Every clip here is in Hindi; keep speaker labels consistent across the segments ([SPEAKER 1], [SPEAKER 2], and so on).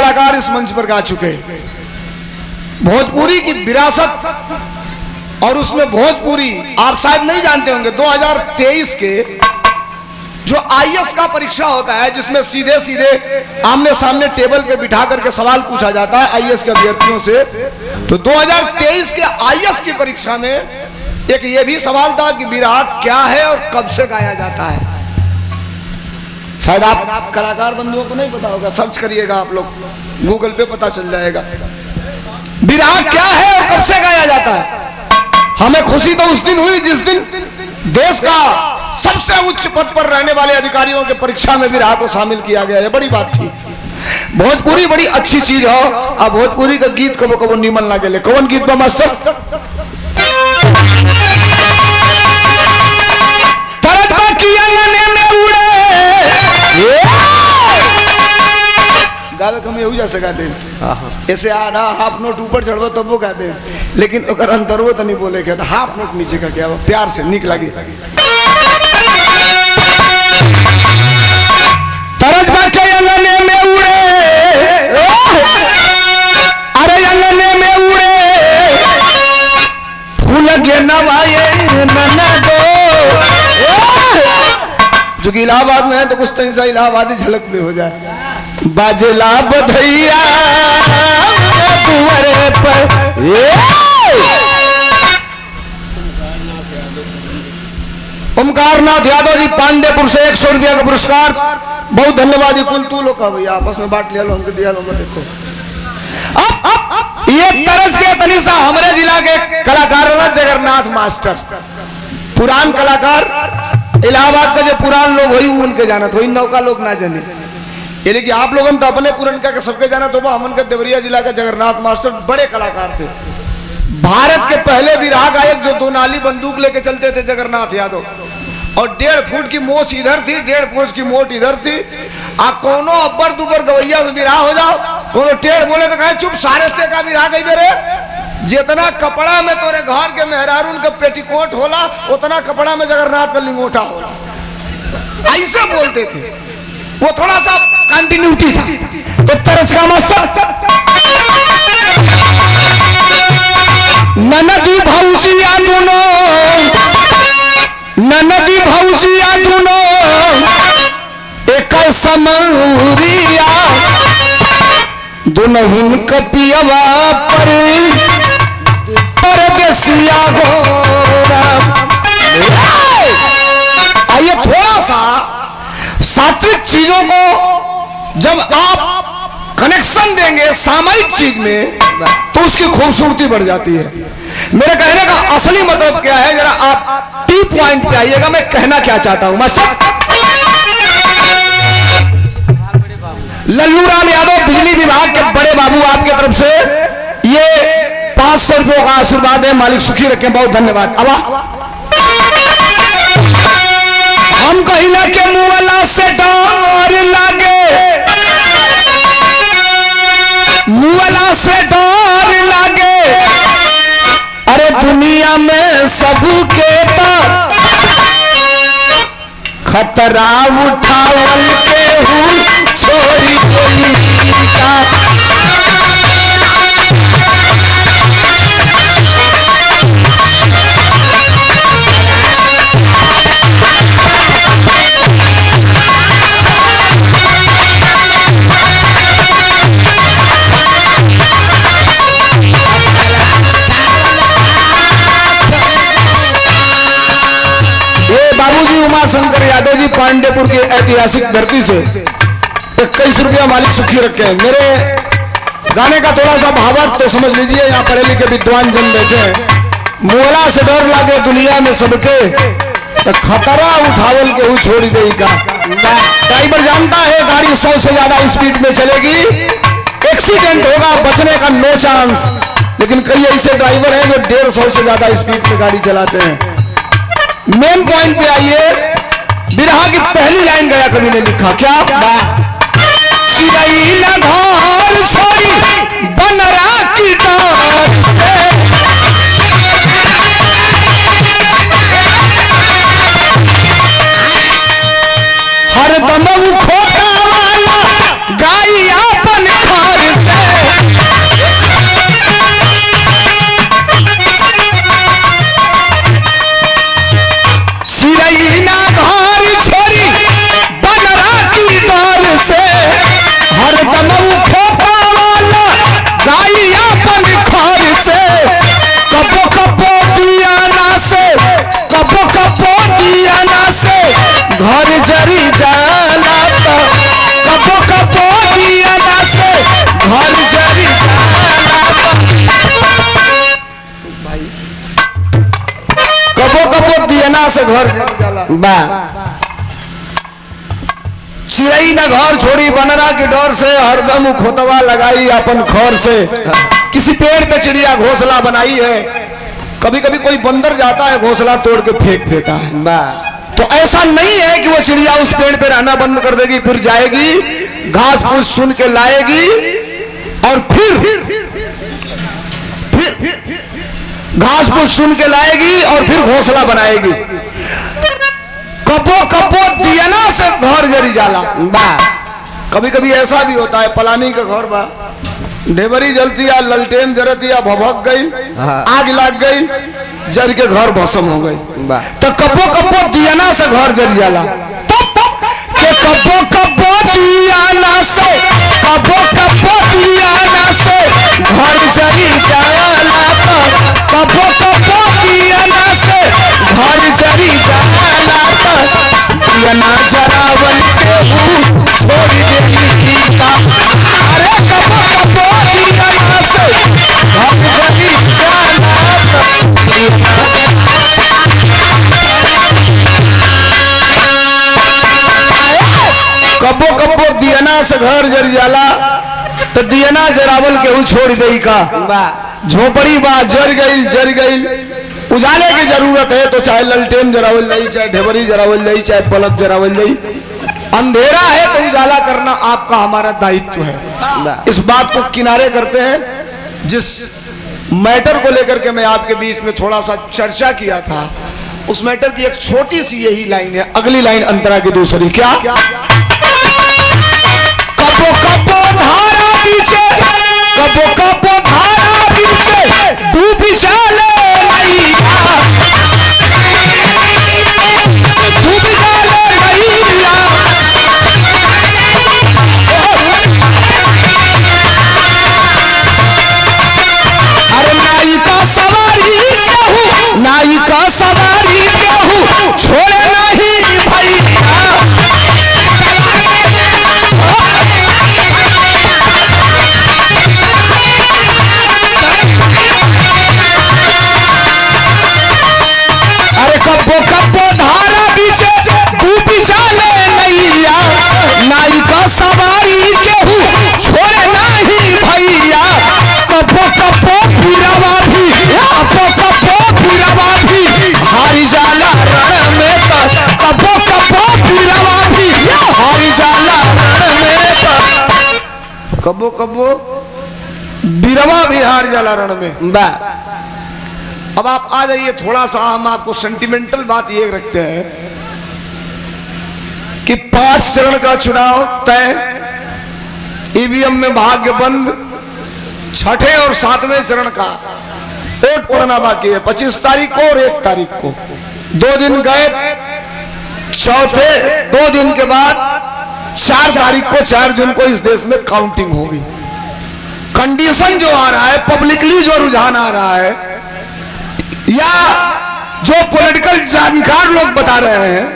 [SPEAKER 1] कलाकार इस मंच पर गा चुके हैं। भोजपुरी की विरासत और उसमें भोजपुरी आप शायद नहीं जानते होंगे, 2023 के जो IAS का परीक्षा होता है जिसमें सीधे सीधे आमने सामने टेबल पे बिठा करके सवाल पूछा जाता है IAS के अभ्यर्थियों से, तो 2023 के IAS की परीक्षा में एक ये भी सवाल था कि विराग क्या है और कब से गाया जाता है। शायद आप कलाकार बंधुओं को नहीं पता होगा, सर्च करिएगा आप लोग, गूगल पे पता चल जाएगा विराग क्या है और कब से गाया जाता है। हमें खुशी तो उस दिन हुई जिस दिन देश का सबसे उच्च पद पर रहने वाले अधिकारियों के परीक्षा में विराग को शामिल किया गया, ये बड़ी बात थी। भोजपुरी बड़ी अच्छी चीज हो, अब भोजपुरी का गीत कबो कबो निमन ना गेले। कौन गीत बा मास्टर? तरजबा किया ने में उड़े गावे कम यही जैसे गाते ऐसे आधा हाफ नोट ऊपर चढ़ दो तब वो गाते हैं, लेकिन अगर अंतर वो तो नहीं बोले क्या, हाफ नोट नीचे का क्या प्यार से निक लगी। तरजबा के अंगने में उड़े, अरे अंगने में उड़े फूल के नवाए नन्ना दो, जो कि इलाहाबाद में है तो कुछ तो इलाहाबादी झलक में हो जाए। बाजला बधैया कुंवरे पर, ओमकारनाथ यादव जी पांडेपुर से 100 रुपया का पुरस्कार, बहुत धन्यवाद। कुल तू लोग का भैया आपस में बांट लिया लो, हमको दिया लो। देखो अब ये तरस के तनिषा हमारे जिला के कलाकार जगन्नाथ मास्टर, पुरान कलाकार, इलाहाबाद का जो पुरान लोग हुई उनके जानत हो, नौका लोग ना जाने, ये लेकिन आप लोगों तो अपने पुरनका के सबके जाना तो हमन का देवरिया जिला का जगन्नाथ मास्टर बड़े कलाकार थे। भारत के पहले विराग गायक जो 2 नाली बंदूक लेके चलते थे जगन्नाथ यादव, और 1.5 फुट की मोछ इधर थी, 1.5 फुट की मोट इधर थी। आ कोनो अब्बर दुबर गवैया से विराह हो जाओ, कोनो टेढ़ बोले तो कहे चुप सारे ते का विराह गई बेरे, जितना कपड़ा में तोरे घर के मेहरारून का पेटीकोट होला उतना कपड़ा में जगन्नाथ का लिंगोटा होला, ऐसे बोलते थे। वो थोड़ा सा कंटिन्यूटी था। तो तरस का मास्टर ननदी भौजिया दुनो, ननदी भौजिया दुनो एक समूरिया, दुनहुन कपियवा पर परदेसिया गोरा। आइए थोड़ा सा सात्विक चीजों को जब आप कनेक्शन देंगे सामयिक चीज में तो उसकी खूबसूरती बढ़ जाती है। मेरे कहने का असली मतलब क्या है, जरा आप टी पॉइंट पे आइएगा, मैं कहना क्या चाहता हूं। मास्टर लल्लू राम यादव बिजली विभाग के बड़े बाबू, आपके तरफ से ये 500 रुपयों का आशीर्वाद है, मालिक सुखी रखें, बहुत धन्यवाद। अब हम कहिला के मुअला से डर लागे, मुअला से डर लागे, अरे दुनिया में सबके खतरा उठावल के हूँ छोड़ी गई का। उमाशंकर यादव जी पांडेपुर की ऐतिहासिक धरती से 21 रुपया मालिक सुखी रखे। मेरे गाने का थोड़ा सा भावार्थ तो समझ लीजिए, यहाँ पढ़े लिखे विद्वान जन बैठे हैं। मुअला से डर लागे दुनिया में सबके, तो खतरा उठावल के हूँ छोड़ी गई का। ड्राइवर जानता है गाड़ी 100 से ज्यादा स्पीड में चलेगी, एक्सीडेंट होगा, बचने का नो चांस। लेकिन कई ऐसे ड्राइवर हैं जो 150 से ज्यादा स्पीड में गाड़ी चलाते हैं। मेन पॉइंट पे आइए, बिरहा की पहली लाइन गया कवि ने लिखा क्या, चिड़ै न घर छोड़ी बनरा की डार से, हरदम खोटा वाला गाय अपन खार जरी जाला तो कबो कबो दियना से घर जरी जाला भाई कबो कबो दियना से घर जरी जाला बा चिड़ई न घर छोड़ी बनरा के डर से हरदम खोतवा लगाई अपन खौर से किसी पेड़ पे चिड़िया घोंसला बनाई है कभी कभी कोई बंदर जाता है घोंसला तोड़ के फेंक देता है तो ऐसा नहीं है कि वो चिड़िया उस पेड़ पे रहना बंद कर देगी फिर जाएगी घास फूस चुन के लाएगी और फिर घास फूस चुन के लाएगी और फिर घोंसला बनाएगी कबो कबो दियना से घर जरी जाला बा कभी कभी ऐसा भी होता है पलानी का घर बा ढेबरी जलती या ललटेन जरती या भभक गई आग लग गई जर के घर भस्म हो गई तो कबो कबो दियना से घर जरी जाला कबो कबो दियना से कबो कबो दियना से घर जरी जाला कबो कबो दियना से घर जरी जाला दियना जरावल के छोड़ देली का अरे कबो कबो दियना से घर जरी जाला कबो कबो दियना से घर जरी जाला तो दियना जरावल के छोड़ दे का झोपड़ी बा जर गई उजाले की जरूरत है तो चाहे ललटेन जरावल नहीं चाहे ढेबरी जरावल नहीं चाहे बल्ब जरावल नहीं अंधेरा है तो उजाला करना आपका हमारा दायित्व है इस बात को किनारे करते हैं जिस मैटर को लेकर के मैं आपके बीच में थोड़ा सा चर्चा किया था उस मैटर की एक छोटी सी यही लाइन है अगली लाइन अंतरा की दूसरी क्या कबो कबो धारा पीछे कबो कबो धारा पीछे तू बिछाले मैया तू बिछाले मैया अरे नाई का सवारी कहूँ नाई का सवारी कहूँ छोड़े नहीं भैया कबो कबो धारा पीछे तू बिछाले नैया नाई का सवारी केहू छोड़े नहीं भैया कबो कबो फिरवा भी कबो कबो फिरवा भी हारी जाला रण में कबो कबो फिरवा भी हारी जाला रण में कबो कबो बिरवा भी हार जाला रण में बा अब आप आ जाइए थोड़ा सा हम आपको सेंटिमेंटल बात ये रखते हैं कि 5 चरण का चुनाव तय ईवीएम में भाग्य बंद 6ठे और 7वें चरण का वोट पड़ना बाकी है 25 तारीख को और 1 तारीख को 2 दिन गए चौथे 2 दिन के बाद 4 तारीख को 4 जून को इस देश में काउंटिंग होगी कंडीशन जो आ रहा है पब्लिकली जो रुझान आ रहा है या जो पॉलिटिकल जानकार लोग बता रहे हैं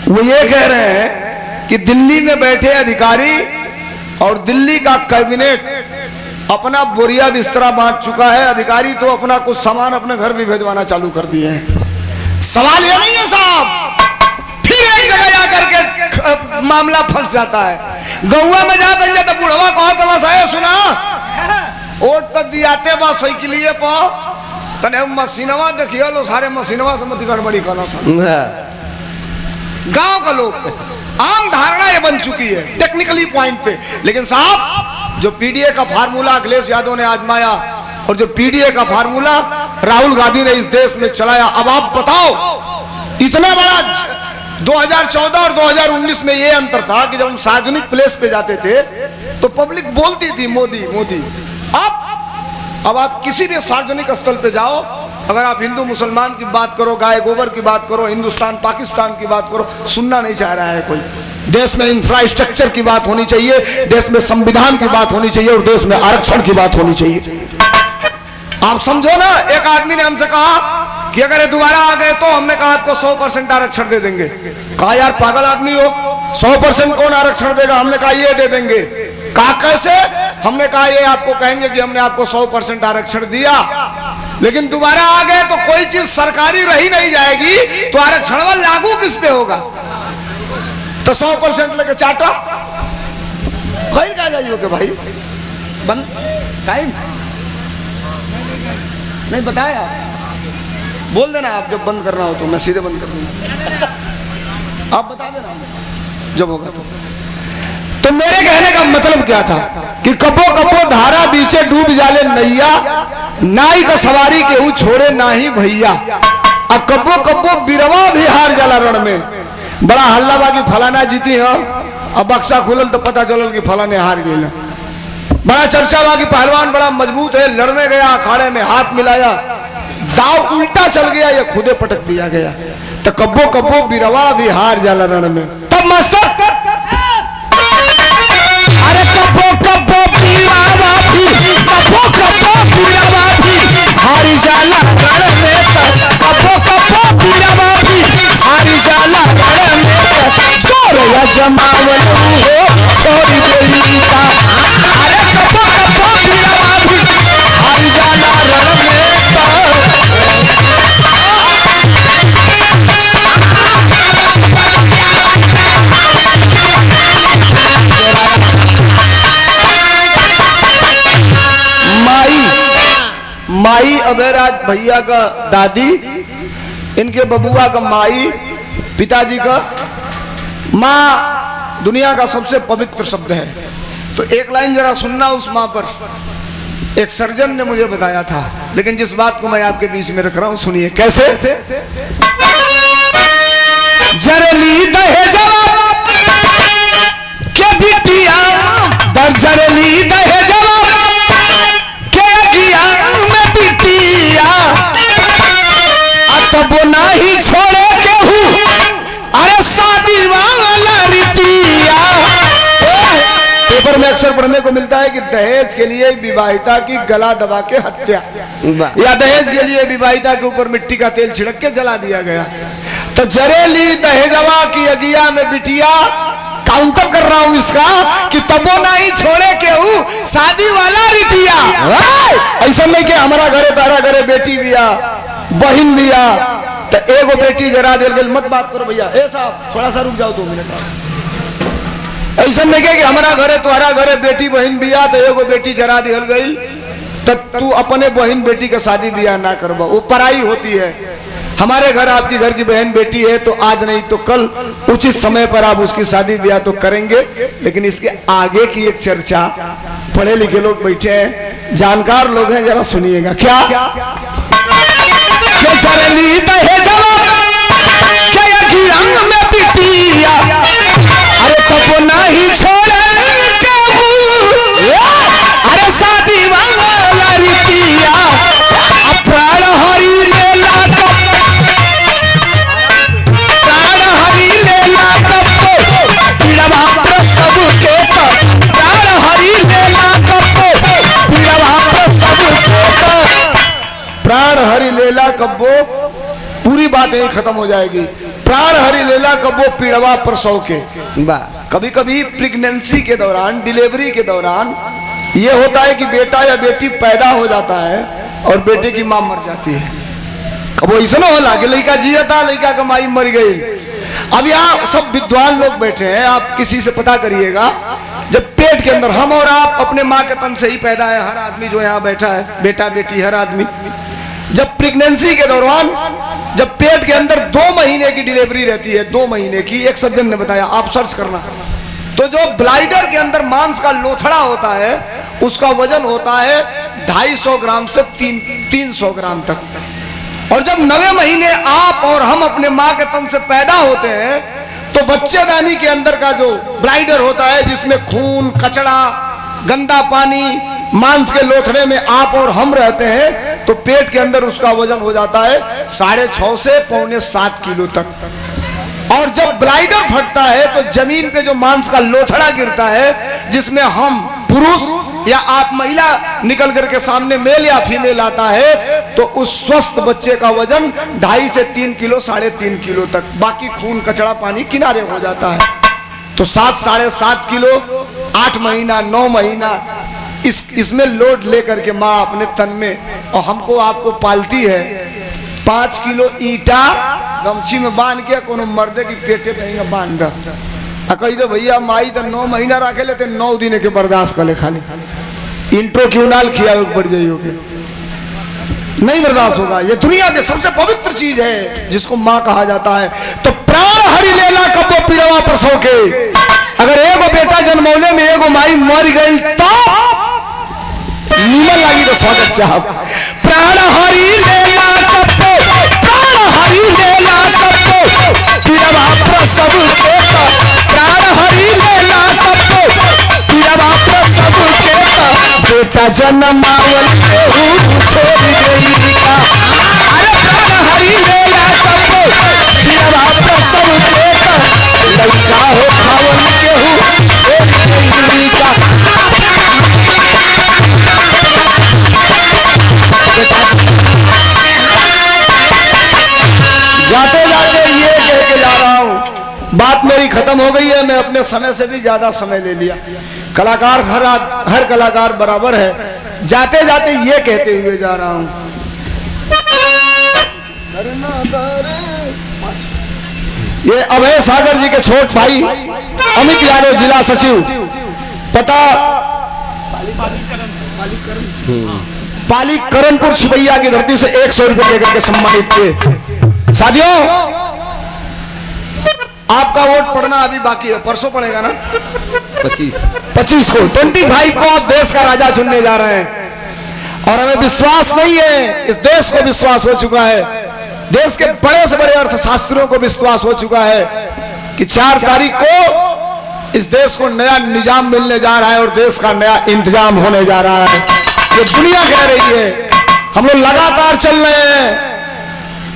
[SPEAKER 1] वो ये कह रहे हैं कि दिल्ली में बैठे अधिकारी और दिल्ली का कैबिनेट अपना बोरिया बिस्तरा बांट चुका है अधिकारी तो अपना कुछ सामान अपने घर भी भेजवाना चालू कर दिए हैं सवाल ये नहीं है साहब फिर एक जगह जाकर के मामला फंस जाता है गौवा में जाते हैं तो बुढ़वा कहा तमाशा है सुना वोट तक दियाते बा साइकिलिए पर तने मशीनवा देखिए लो सारे मशीनवा से मत गड़बड़ी करना गांव का लोग आम धारणा ये बन चुकी है टेक्निकली पॉइंट पे लेकिन साहब जो पीडीए का फार्मूला अखिलेश यादव ने आजमाया और जो पीडीए का फार्मूला राहुल गांधी ने इस देश में चलाया अब आप बताओ इतना बड़ा 2014 और 2019 में ये अंतर था कि जब हम सार्वजनिक प्लेस पे जाते थे तो पब्लिक बोलती थी मोदी मोदी अब आप किसी भी सार्वजनिक स्थल पे जाओ अगर आप हिंदू मुसलमान की बात करो गाय गोबर की बात करो हिंदुस्तान पाकिस्तान की बात करो सुनना नहीं चाह रहा है कोई देश में इंफ्रास्ट्रक्चर की बात होनी चाहिए देश में संविधान की बात होनी चाहिए और देश में आरक्षण की बात होनी चाहिए आप समझो ना एक आदमी ने हमसे कहा कि अगर ये दोबारा आ गए तो हमने कहा आपको 100% आरक्षण दे देंगे कहा यार पागल आदमी हो, 100% कौन आरक्षण देगा? हमने कहा ये दे देंगे। कहा कैसे? हमने कहा ये आपको कहेंगे कि हमने आपको 100% आरक्षण दिया, लेकिन दोबारा आ गए तो कोई चीज सरकारी रही नहीं जाएगी, तो आरक्षण लागू किस पे होगा? तो 100% लेके चाटा खैर कहा जाइए के भाई बंद टाइम नहीं बताया, बोल देना आप जब बंद करना हो तो मैं सीधे बंद कर दूंगा, आप बता देना जब होगा तो मेरे कहने का मतलब क्या था कि कपो कपो धारा बीचे डूब जाले नैया, नाई का सवारी केहू छोड़े ना ही भैया, अब कपो कपो बिरवा भी हार जाला रण में। बड़ा हल्ला बाकी फलाना जीती है, अब बक्सा खुलल तो पता चलल कि फलाने हार गई ना। बड़ा चर्चा बाकी पहलवान बड़ा मजबूत है, लड़ने गया, अखाड़े में हाथ मिलाया, दाव उल्टा चल गया, ये खुदे पटक दिया गया। तो कब्बो कब्बो बिरवा भी हार जाला रण में। तब मास्टर अरे कब्बो कब्बो बिरवा भी, कब्बो कब्बो बिरवा भी हारी जाला रण में, कब्बो कब्बो बिरवा भी हारी जाला रण में, जोर जमावल हो छोड़ी देली का। अरे कब्बो कब्बो बिरवा भी हारी जाला रण में। माई अबेराज भैया का दादी, इनके बबुआ का माई, पिताजी का माँ दुनिया का सबसे पवित्र शब्द है। तो एक लाइन जरा सुनना उस माँ पर, एक सर्जन ने मुझे बताया था, लेकिन जिस बात को मैं आपके बीच में रख रहा हूं सुनिए कैसे। जरली दहेजवा के बिटिया, जरली दहेजवा के गिया में बिटिया, तब नहीं छोड़े केहू अरे शादी वाला रीतिया। पेपर में अक्सर पढ़ने को मिलता है कि दहेज के लिए विवाहिता की गला दबा के हत्या, या दहेज के लिए विवाहिता के ऊपर मिट्टी का तेल छिड़क के जला दिया गया। तो जरेली दहेजवा की अगिया में बिटिया, काउंटर कर रहा हूं इसका कि तबो नहीं छोड़े केहू शादी वाला रीतिया। ऐसा नहीं कि हमारा घरे तारा घरे बेटी बिया बहन बिया तो एगो बेटी जरा दिल गई, मत बात करो भैया, ए साहब थोड़ा सा रुक जाओ 2 मिनट। ऐसा नहीं कि हमारा घरे तुम्हारा घरे बेटी बहन बिया तो एगो बेटी जरा दिल गई तो तू अपने बहन बेटी का शादी बिया ना करवा, वो पराई होती है। हमारे घर आपकी घर की बहन बेटी है तो आज नहीं तो कल उचित समय पर आप उसकी शादी ब्याह तो करेंगे, लेकिन इसके आगे की एक चर्चा पढ़े लिखे लोग बैठे हैं, जानकार लोग हैं, जरा सुनिएगा। क्या चरली दहेजवा के अगिया में बिटिया, अरे तब नहीं छोड़े अरे शादी वाला रीतिया, प्राण हरि लेला प्राण हरि लेला कब्बो, पूरी बात यही खत्म हो जाएगी। प्राण हरि लेला कब्बो पीड़वा प्रसव के। कभी कभी प्रेगनेंसी के दौरान, डिलीवरी के दौरान ये होता है कि बेटा या बेटी पैदा हो जाता है और बेटे की मां मर जाती है। अब वो ऐसा ना होला कि लड़का जिया था, लड़का का माई मर गई। अब यहाँ सब विद्वान लोग बैठे हैं, आप किसी से पता करिएगा, जब पेट के अंदर हम और आप अपने माँ के तन से ही पैदा है, हर आदमी जो यहाँ बैठा है, बेटा बेटी हर आदमी, जब प्रेगनेंसी के दौरान जब पेट के अंदर 2 महीने की डिलीवरी रहती है, 2 महीने की, एक सर्जन ने बताया, आप सर्च करना, तो जो ब्लाइडर के अंदर मांस का लोथड़ा होता है उसका वजन होता है 250 ग्राम से 300 ग्राम तक। और जब 9वें महीने आप और हम अपने माँ के तन से पैदा होते हैं तो बच्चेदानी के अंदर का जो ब्लाइडर होता है, जिसमें खून, कचड़ा, गंदा पानी, मांस के लोथड़े में आप और हम रहते हैं, तो पेट के अंदर उसका वजन हो जाता है 6.5 से 6.25 किलो तक। और जब ब्लाइडर फटता है तो जमीन पे जो मांस का लोथड़ा गिरता है, जिसमें हम पुरुष या आप महिला निकल करके सामने मेल या फीमेल आता है तो उस स्वस्थ बच्चे का वजन 2.5 से 3 किलो 3.5 किलो तक, बाकी खून कचड़ा पानी किनारे हो जाता है। तो 7 साढ़े 7 किलो 8 महीना 9 महीना इसमें लोड लेकर के माँ अपने तन में और हमको आपको पालती है। 5 किलो ईटा गमछी में बांध के कोनो मर्दे की पेटे पे बांध कही दे भैया माई तो 9 महीना रखे लेते 9 दिन के बर्दाश्त कर ले, खाली इंट्रो क्यों नाल खिया पड़ जाइए, नहीं बर्दाश्त होगा। ये दुनिया के सबसे पवित्र चीज है जिसको माँ कहा जाता है। तो प्राण हरि लेला कबो पीड़वा प्रसव के, अगर एगो बेटा जन्मौले में एगो माई मर गई तो नीमन लगी तो स्वागत चाहब। प्राण हरि लेला कबो, प्राण हरि लेला कबो पीड़वा प्रसव के, प्राण हरि लेला कबो पीड़वा प्रसव के, बेटा जन्मावल के हूँ छोड़ गई का। अरे प्राण हरि लेला कबो पीड़वा प्रसव के, लड़का हो खावल के हूँ छोड़ गई का। जाते जाते ये कह के जा रहा हूं, बात मेरी खत्म हो गई है, मैं अपने समय से भी ज्यादा समय ले लिया। कलाकार हर कलाकार बराबर है। जाते जाते ये कहते हुए जा रहा हूं, ये अभय सागर जी के छोट भाई अमित यादव जिला सचिव, पता पालीकरणपुर छिपैया की धरती से 100 रुपए लेकर के सम्मानित किए। साथियों आपका वोट पड़ना अभी बाकी है, परसों पड़ेगा ना 25 को 25 को आप देश का राजा चुनने जा रहे हैं। और हमें विश्वास नहीं है, इस देश को विश्वास हो चुका है, देश के बड़े से बड़े अर्थशास्त्रियों को विश्वास हो चुका है कि 4 तारीख को इस देश को नया निजाम मिलने जा रहा है और देश का नया इंतजाम होने जा रहा है। ये दुनिया कह रही है, हम लोग लगातार चल रहे हैं।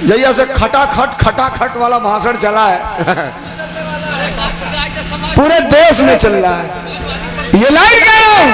[SPEAKER 1] जैया से खटाखट वाला भाषण चला है पूरे देश में चल रहा है। ये लाइन कह रहा हूं